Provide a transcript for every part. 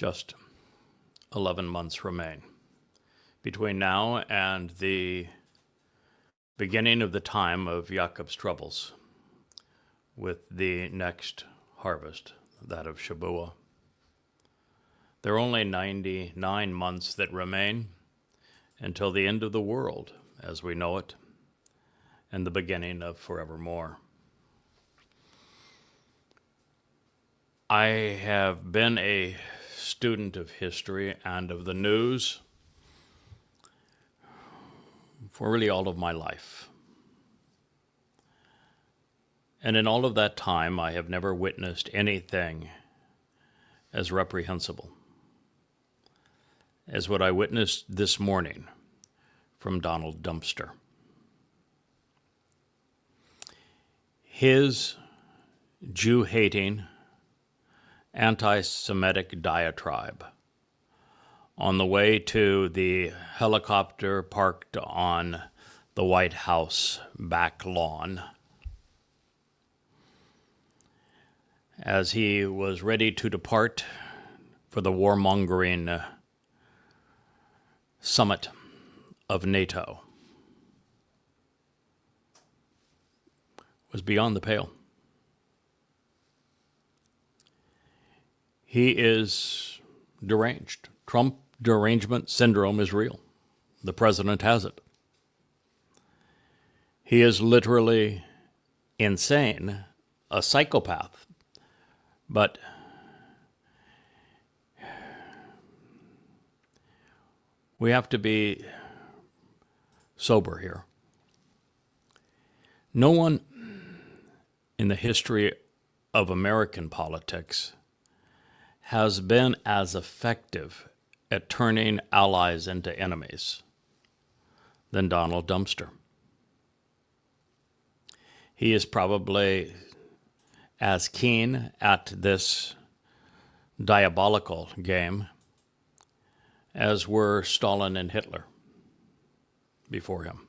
Just 11 months remain between now and the beginning of the time of Jacob's troubles with the next harvest, that of Shabuah. There are only 99 months that remain until the end of the world as we know it and the beginning of forevermore. I have been a student of history and of the news for really all of my life. And in all of that time, I have never witnessed anything as reprehensible as what I witnessed this morning from Donald Dumpster. His Jew-hating, anti-Semitic diatribe on the way to the helicopter parked on the White House back lawn as he was ready to depart for the warmongering summit of NATO was beyond the pale. He is deranged. Trump derangement syndrome is real. The president has it. He is literally insane, a psychopath. But we have to be sober here. No one in the history of American politics has been as effective at turning allies into enemies than Donald Dumpster. He is probably as keen at this diabolical game as were Stalin and Hitler before him.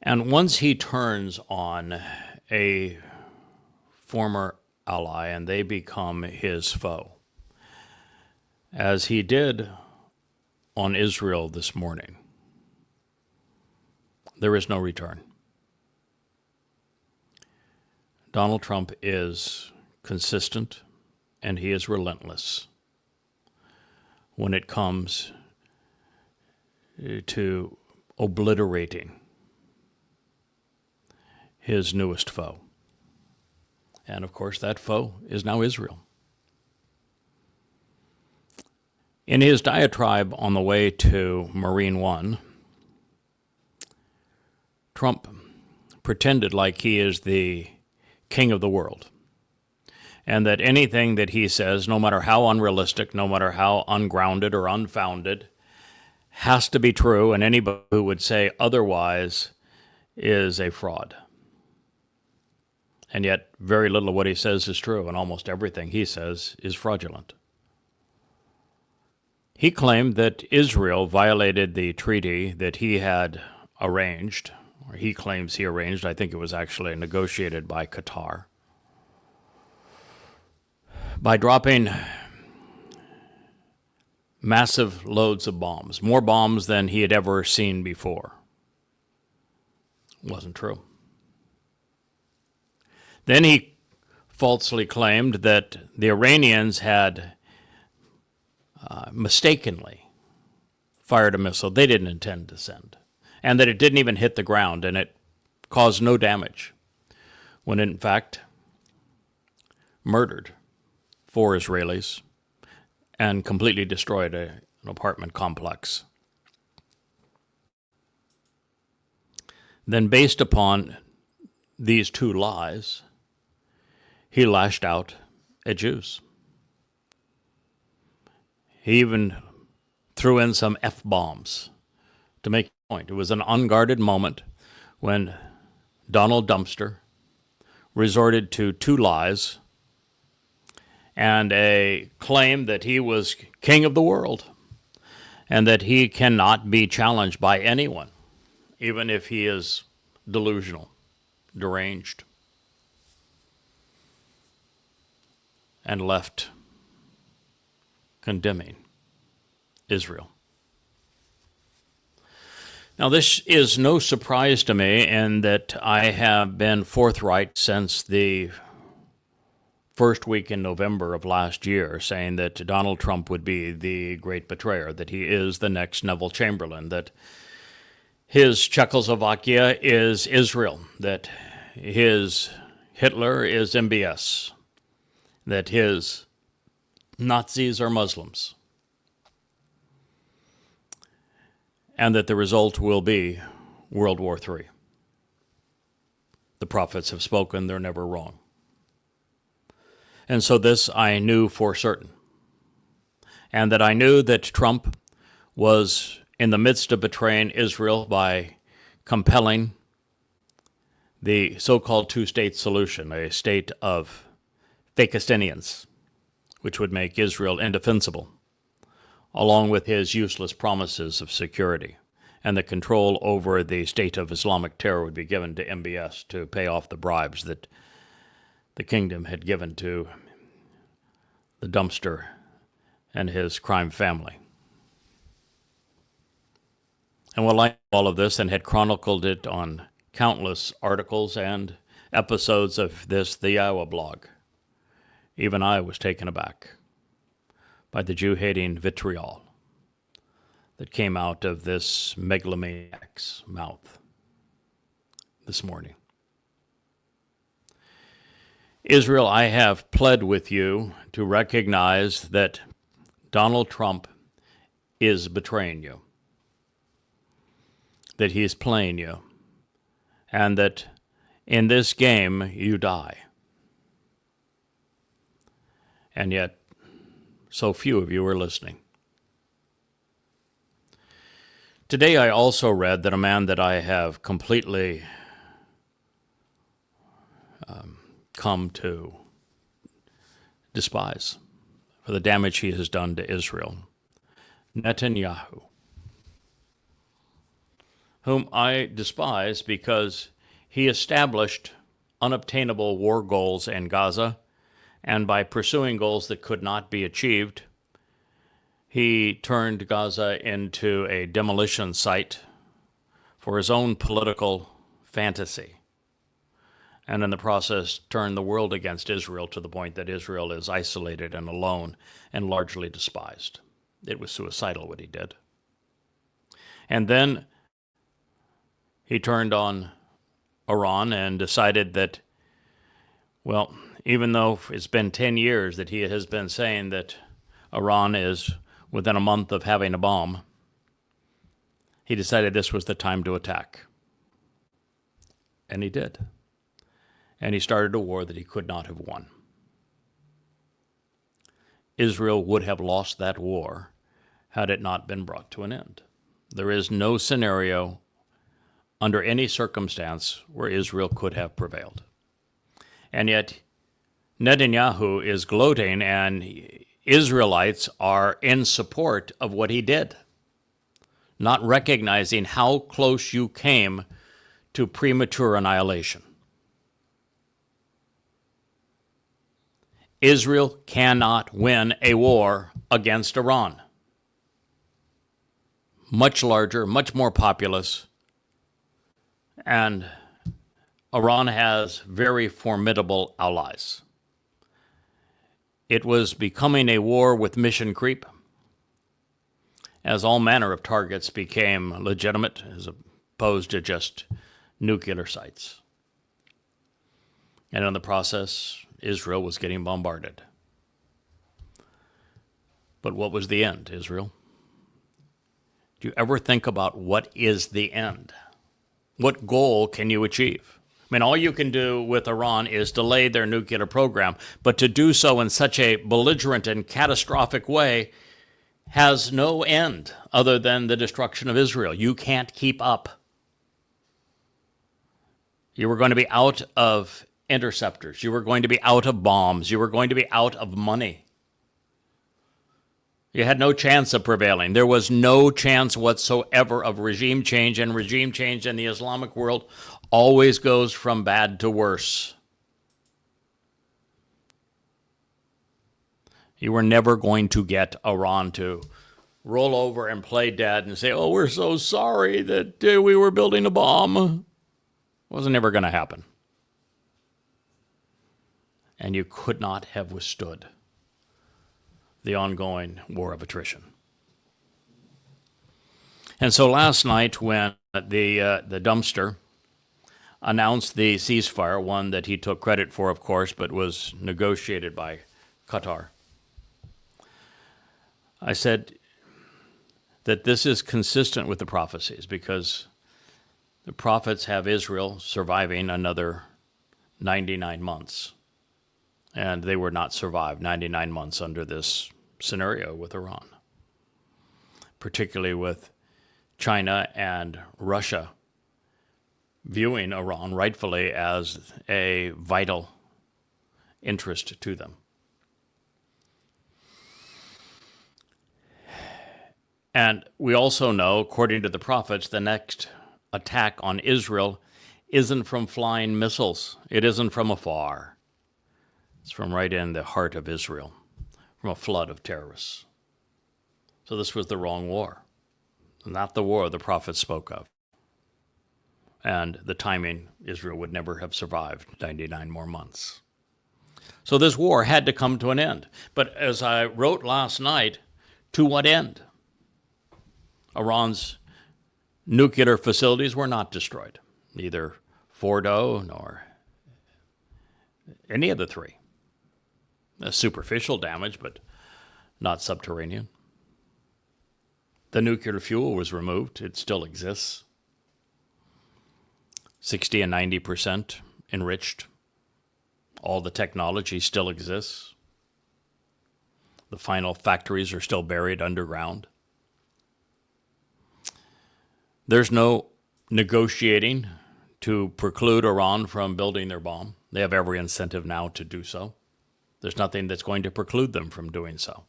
And once he turns on a former ally and they become his foe, as he did on Israel this morning, there is no return. Donald Trump is consistent and he is relentless when it comes to obliterating his newest foe. And of course, that foe is now Israel. In his diatribe on the way to Marine One, Trump pretended like he is the king of the world, and that anything that he says, no matter how unrealistic, no matter how ungrounded or unfounded, has to be true, and anybody who would say otherwise is a fraud. And yet, very little of what he says is true, and almost everything he says is fraudulent. He claimed that Israel violated the treaty that he had arranged, or he claims he arranged. I think it was actually negotiated by Qatar, by dropping massive loads of bombs, more bombs than he had ever seen before. It wasn't true. Then he falsely claimed that the Iranians had mistakenly fired a missile they didn't intend to send, and that it didn't even hit the ground and it caused no damage, when in fact murdered 4 Israelis and completely destroyed an apartment complex. Then, based upon these 2 lies, he lashed out at Jews. He even threw in some F-bombs to make a point. It was an unguarded moment when Donald Dumpster resorted to 2 lies and a claim that he was king of the world and that he cannot be challenged by anyone, even if he is delusional, deranged. and left condemning Israel. Now, this is no surprise to me in that I have been forthright since the first week in November of last year, saying that Donald Trump would be the great betrayer, that he is the next Neville Chamberlain, that his Czechoslovakia is Israel, that his Hitler is MBS, that his Nazis are Muslims, and that the result will be World War III. The prophets have spoken, they're never wrong. And so this I knew for certain. And that I knew that Trump was in the midst of betraying Israel by compelling the so-called two-state solution, a state of Fakistinians, which would make Israel indefensible, along with his useless promises of security. And the control over the state of Islamic terror would be given to MBS to pay off the bribes that the kingdom had given to the dumpster and his crime family. And while I knew all of this and had chronicled it on countless articles and episodes of the YAHOWAH blog, even I was taken aback by the Jew-hating vitriol that came out of this megalomaniac's mouth this morning. Israel, I have pled with you to recognize that Donald Trump is betraying you, that he is playing you, and that in this game you die. And yet, so few of you are listening. Today I also read that a man that I have completely come to despise for the damage he has done to Israel, Netanyahu, whom I despise because he established unobtainable war goals in Gaza, and by pursuing goals that could not be achieved, he turned Gaza into a demolition site for his own political fantasy, and in the process turned the world against Israel to the point that Israel is isolated and alone and largely despised. It was suicidal what he did. And then he turned on Iran and decided that, well, even though it's been 10 years that he has been saying that Iran is within a month of having a bomb, he decided this was the time to attack. And he did. And he started a war that he could not have won. Israel would have lost that war had it not been brought to an end. There is no scenario under any circumstance where Israel could have prevailed. And yet, Netanyahu is gloating, and Israelites are in support of what he did, not recognizing how close you came to premature annihilation. Israel cannot win a war against Iran. Much larger, much more populous, and Iran has very formidable allies. It was becoming a war with mission creep, as all manner of targets became legitimate as opposed to just nuclear sites. And in the process, Israel was getting bombarded. But what was the end, Israel? Do you ever think about what is the end? What goal can you achieve? I mean, all you can do with Iran is delay their nuclear program, but to do so in such a belligerent and catastrophic way has no end other than the destruction of Israel. You can't keep up. You were going to be out of interceptors. You were going to be out of bombs. You were going to be out of money. You had no chance of prevailing. There was no chance whatsoever of regime change, and regime change in the Islamic world always goes from bad to worse. You were never going to get Iran to roll over and play dead and say, oh, we're so sorry that we were building a bomb. It wasn't ever going to happen. And you could not have withstood the ongoing war of attrition. And so last night when the dumpster announced the ceasefire, one that he took credit for, of course, but was negotiated by Qatar, I said that this is consistent with the prophecies because the prophets have Israel surviving another 99 months. And they would not survive 99 months under this scenario with Iran, particularly with China and Russia viewing Iran rightfully as a vital interest to them. And we also know, according to the prophets, the next attack on Israel isn't from flying missiles. It isn't from afar. It's from right in the heart of Israel, from a flood of terrorists. So this was the wrong war, not the war the prophets spoke of. And the timing, Israel would never have survived 99 more months. So this war had to come to an end. But as I wrote last night, to what end? Iran's nuclear facilities were not destroyed, neither Fordo nor any of the three. Superficial damage, but not subterranean. The nuclear fuel was removed. It still exists. 60 and 90% enriched. All the technology still exists. The final factories are still buried underground. There's no negotiating to preclude Iran from building their bomb. They have every incentive now to do so. There's nothing that's going to preclude them from doing so.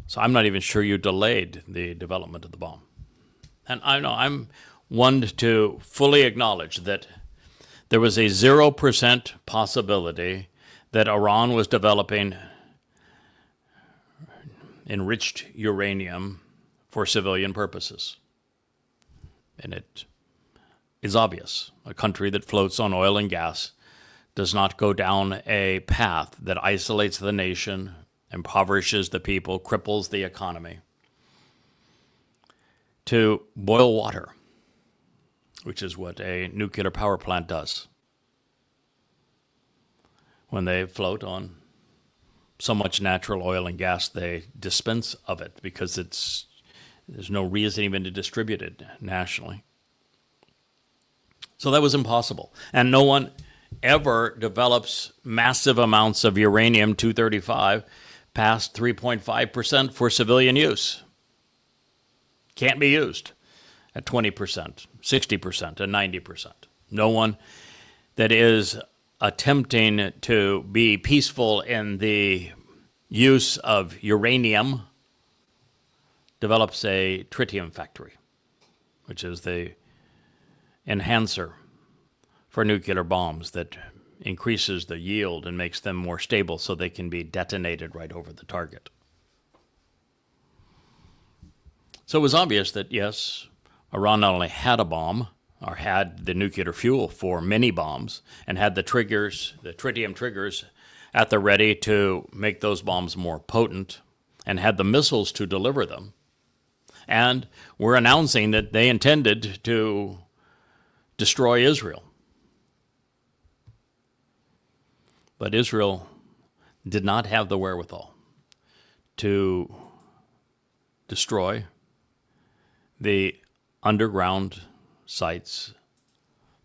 So I'm not even sure you delayed the development of the bomb. And I know I'm one to fully acknowledge that there was a 0% possibility that Iran was developing enriched uranium for civilian purposes. And it is obvious. A country that floats on oil and gas does not go down a path that isolates the nation, impoverishes the people, cripples the economy, to boil water, which is what a nuclear power plant does. When they float on so much natural oil and gas, they dispense of it because there's no reason even to distribute it nationally. So that was impossible. And no one ever develops massive amounts of uranium-235 past 3.5% for civilian use. Can't be used at 20%, 60%, and 90%. No one that is attempting to be peaceful in the use of uranium develops a tritium factory, which is the enhancer for nuclear bombs that increases the yield and makes them more stable so they can be detonated right over the target. So it was obvious that, yes, Iran not only had a bomb, or had the nuclear fuel for many bombs, and had the triggers, the tritium triggers, at the ready to make those bombs more potent, and had the missiles to deliver them, and were announcing that they intended to destroy Israel. But Israel did not have the wherewithal to destroy the underground sites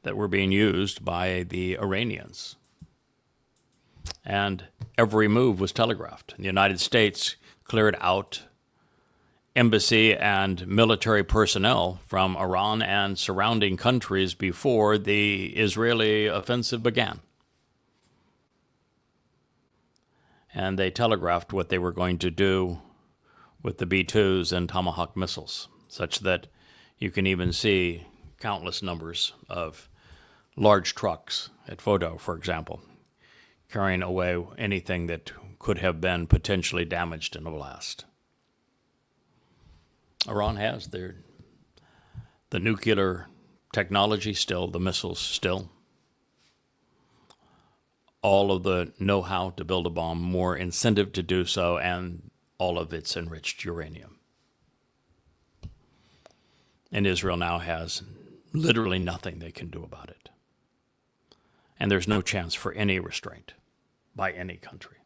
that were being used by the Iranians. And every move was telegraphed. The United States cleared out embassy and military personnel from Iran and surrounding countries before the Israeli offensive began. And they telegraphed what they were going to do with the B-2s and Tomahawk missiles, such that you can even see countless numbers of large trucks at Fordo, for example, carrying away anything that could have been potentially damaged in a blast. Iran has the nuclear technology still, the missiles still, all of the know-how to build a bomb, more incentive to do so, and all of its enriched uranium. And Israel now has literally nothing they can do about it. And there's no chance for any restraint by any country.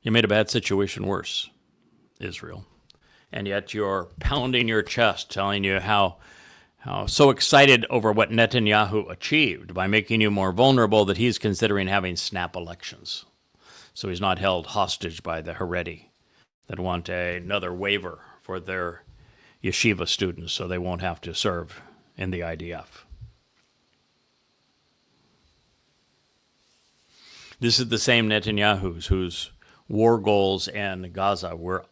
You made a bad situation worse, Israel. And yet you're pounding your chest, telling you how so excited over what Netanyahu achieved by making you more vulnerable that he's considering having snap elections. So he's not held hostage by the Haredi that want another waiver for their yeshiva students so they won't have to serve in the IDF. This is the same Netanyahu whose war goals in Gaza were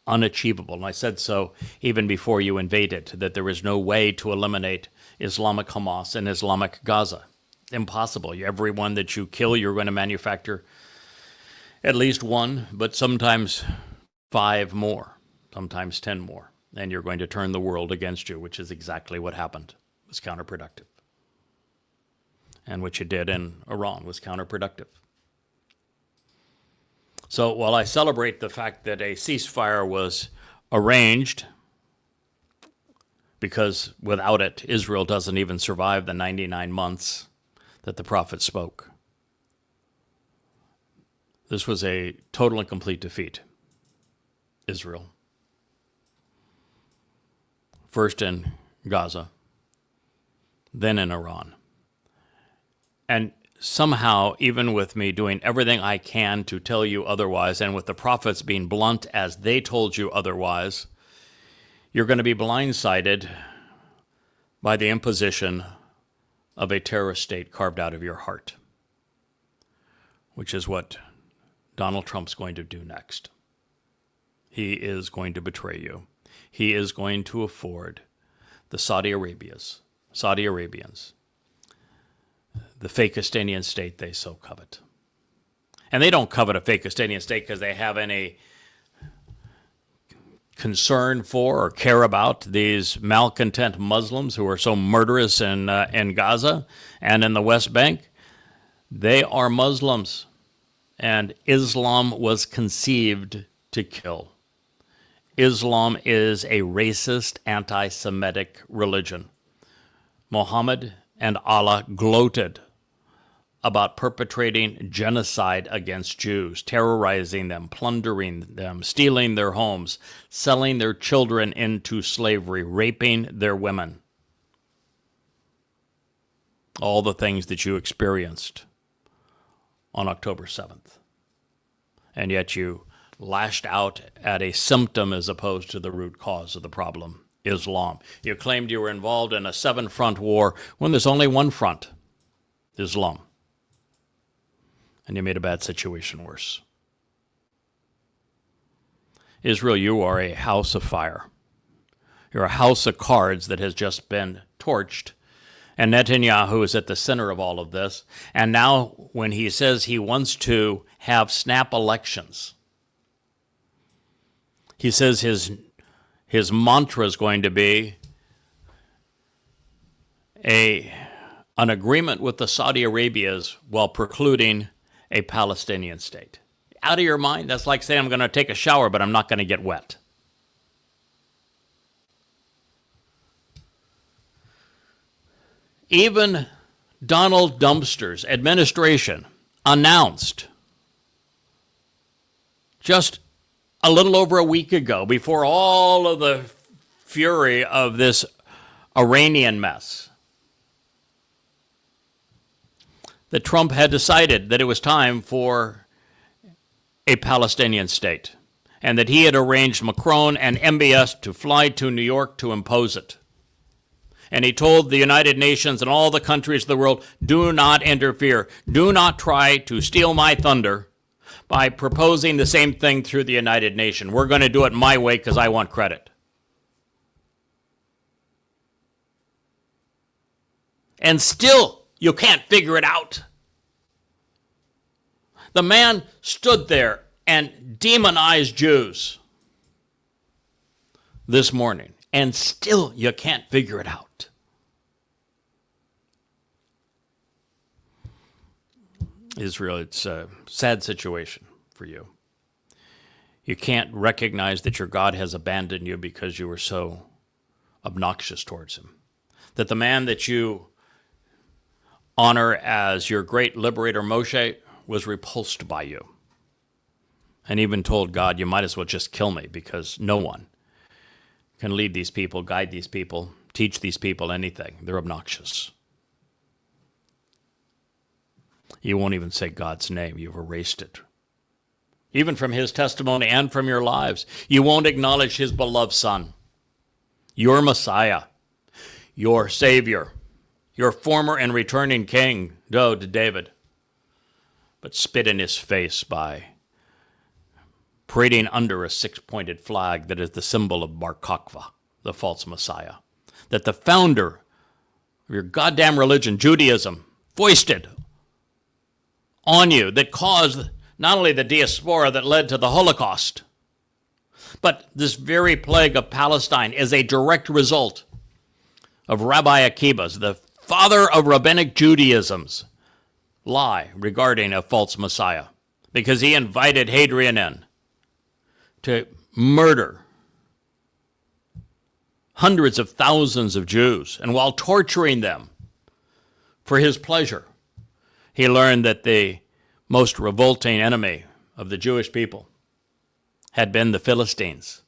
unachievable. And I said so even before you invaded, that there is no way to eliminate Islamic Hamas and Islamic Gaza. Impossible. Everyone that you kill, you're going to manufacture at least one, but sometimes 5 more, sometimes 10 more. And you're going to turn the world against you, which is exactly what happened. It was counterproductive. And what you did in Iran was counterproductive. So while I celebrate the fact that a ceasefire was arranged, because without it, Israel doesn't even survive the 99 months that the prophet spoke. This was a total and complete defeat. Israel. First in Gaza, then in Iran. And somehow, even with me doing everything I can to tell you otherwise, and with the prophets being blunt as they told you otherwise, you're going to be blindsided by the imposition of a terrorist state carved out of your heart, which is what Donald Trump's going to do next. He is going to betray you. He is going to afford the Saudi Arabians, the Fakistanian state they so covet. And they don't covet a Fakistanian state because they have any concern for or care about these malcontent Muslims who are so murderous in Gaza and in the West Bank. They are Muslims, and Islam was conceived to kill. Islam is a racist, anti-Semitic religion. Muhammad and Allah gloated about perpetrating genocide against Jews, terrorizing them, plundering them, stealing their homes, selling their children into slavery, raping their women. All the things that you experienced on October 7th. And yet you lashed out at a symptom as opposed to the root cause of the problem, Islam. You claimed you were involved in a 7-front war when there's only one front, Islam. And you made a bad situation worse. Israel, you are a house of fire. You're a house of cards that has just been torched. And Netanyahu is at the center of all of this. And now when he says he wants to have snap elections, he says his mantra is going to be an agreement with the Saudi Arabias while precluding a Palestinian state. Out of your mind? That's like saying I'm going to take a shower, but I'm not going to get wet. Even Donald Dumpster's administration announced just a little over a week ago, before all of the fury of this Iranian mess, that Trump had decided that it was time for a Palestinian state, and that he had arranged Macron and MBS to fly to New York to impose it. And he told the United Nations and all the countries of the world, do not interfere. Do not try to steal my thunder by proposing the same thing through the United Nations. We're going to do it my way because I want credit. And still, you can't figure it out. The man stood there and demonized Jews this morning, and still you can't figure it out. Israel, it's a sad situation for you. You can't recognize that your God has abandoned you because you were so obnoxious towards him. That the man that you honor as your great liberator, Moshe, was repulsed by you. And even told God, you might as well just kill me because no one can lead these people, guide these people, teach these people anything. They're obnoxious. You won't even say God's name. You've erased it. Even from his testimony and from your lives. You won't acknowledge his beloved Son, your Messiah, your Savior, your former and returning King, David, but spit in his face by parading under a six-pointed flag that is the symbol of Bar Kokhba, the false Messiah, that the founder of your goddamn religion, Judaism, foisted on you, that caused not only the diaspora that led to the Holocaust, but this very plague of Palestine is a direct result of Rabbi Akiba's, the father of rabbinic Judaism's, lie regarding a false Messiah, because he invited Hadrian in to murder hundreds of thousands of Jews, and while torturing them for his pleasure, he learned that the most revolting enemy of the Jewish people had been the Philistines.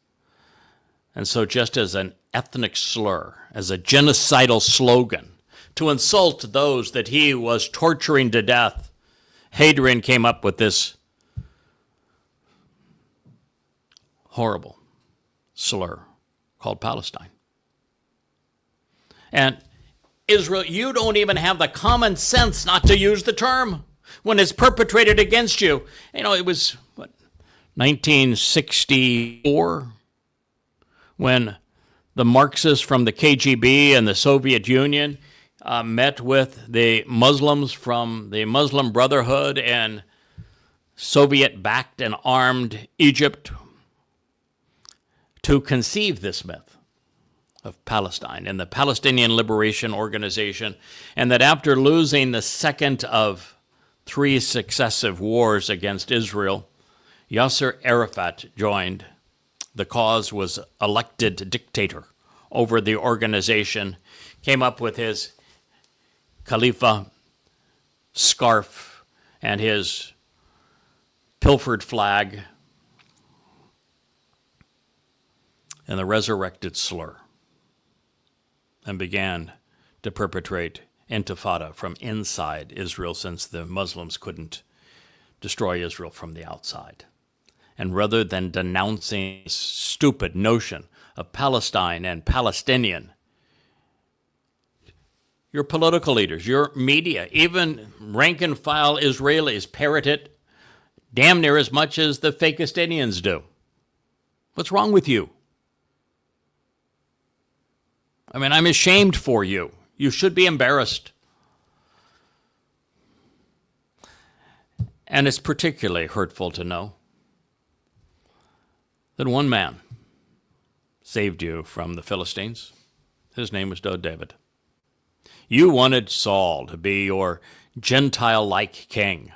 And so just as an ethnic slur, as a genocidal slogan, to insult those that he was torturing to death, Hadrian came up with this horrible slur called Palestine. And Israel, you don't even have the common sense not to use the term when it's perpetrated against you. You know, it was, 1964, when the Marxists from the KGB and the Soviet Union met with the Muslims from the Muslim Brotherhood in Soviet-backed and armed Egypt to conceive this myth of Palestine and the Palestinian Liberation Organization, and that after losing the second of 3 successive wars against Israel, Yasser Arafat joined. The cause, was elected dictator over the organization, came up with his Khalifa scarf and his pilfered flag and the resurrected slur, and began to perpetrate intifada from inside Israel, since the Muslims couldn't destroy Israel from the outside. And rather than denouncing this stupid notion of Palestine and Palestinian, your political leaders, your media, even rank-and-file Israelis parrot it damn near as much as the Fakistinians do. What's wrong with you? I mean, I'm ashamed for you. You should be embarrassed. And it's particularly hurtful to know that one man saved you from the Philistines. His name was David. You wanted Saul to be your Gentile-like king,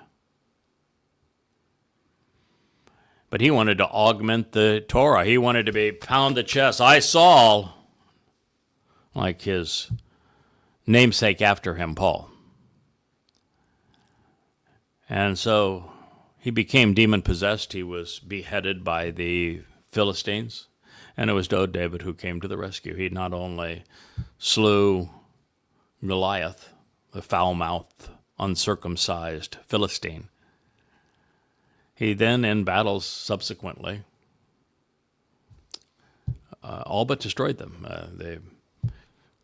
but he wanted to augment the Torah. He wanted to be pound the chest. I, Saul, like his namesake after him, Paul. And so he became demon-possessed. He was beheaded by the Philistines, and it was David who came to the rescue. He not only slew Goliath, the foul-mouthed, uncircumcised Philistine, he then, in battles subsequently, all but destroyed them. The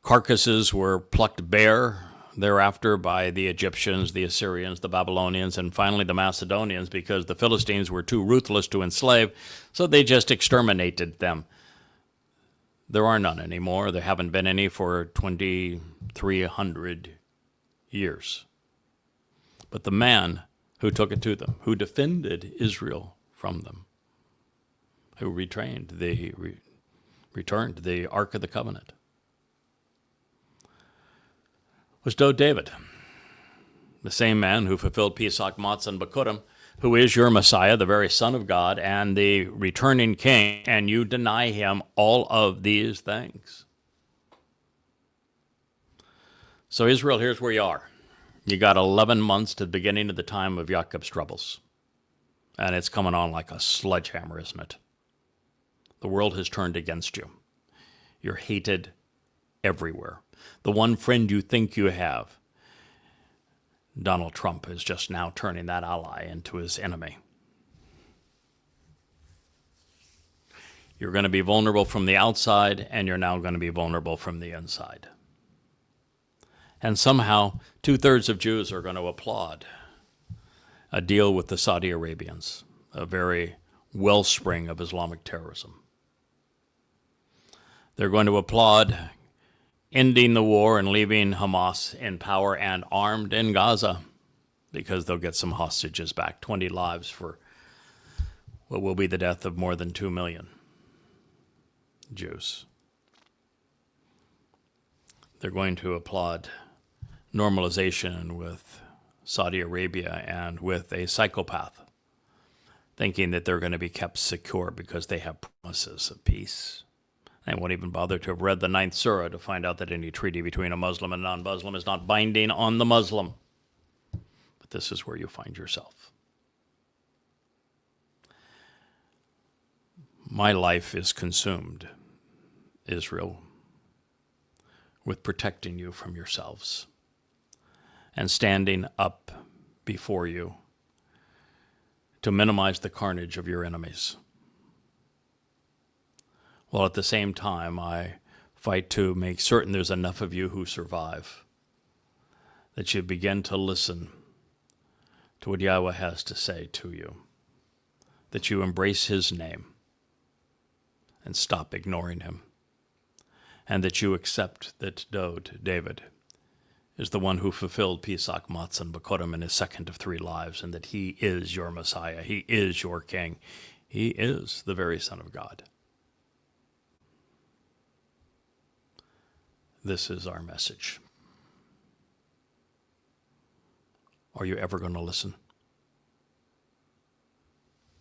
carcasses were plucked bare thereafter by the Egyptians, the Assyrians, the Babylonians, and finally the Macedonians, because the Philistines were too ruthless to enslave, so they just exterminated them. There are none anymore. There haven't been any for 2,300 years. But the man who took it to them, who defended Israel from them, who returned the Ark of the Covenant, was David, the same man who fulfilled Pesach, Matzah, and Bikurim, who is your Messiah, the very Son of God, and the returning King, and you deny him all of these things. So Israel, here's where you are. You got 11 months to the beginning of the time of Yaakov's troubles. And it's coming on like a sledgehammer, isn't it? The world has turned against you. You're hated everywhere. The one friend you think you have, Donald Trump, is just now turning that ally into his enemy. You're going to be vulnerable from the outside, and you're now going to be vulnerable from the inside. And somehow, 2/3 of Jews are going to applaud a deal with the Saudi Arabians, a very wellspring of Islamic terrorism. They're going to applaud ending the war and leaving Hamas in power and armed in Gaza, because they'll get some hostages back, 20 lives for what will be the death of more than 2 million Jews. They're going to applaud normalization with Saudi Arabia and with a psychopath, thinking that they're going to be kept secure because they have promises of peace. They won't even bother to have read the 9th Surah to find out that any treaty between a Muslim and non-Muslim is not binding on the Muslim. But this is where you find yourself. My life is consumed, Israel, with protecting you from yourselves and standing up before you to minimize the carnage of your enemies. While at the same time, I fight to make certain there's enough of you who survive, that you begin to listen to what Yahweh has to say to you, that you embrace his name and stop ignoring him, and that you accept that David is the one who fulfilled Pesach, Matzah, and Bikurim in his second of 3 lives, and that he is your Messiah, he is your King, he is the very Son of God. This is our message. Are you ever going to listen?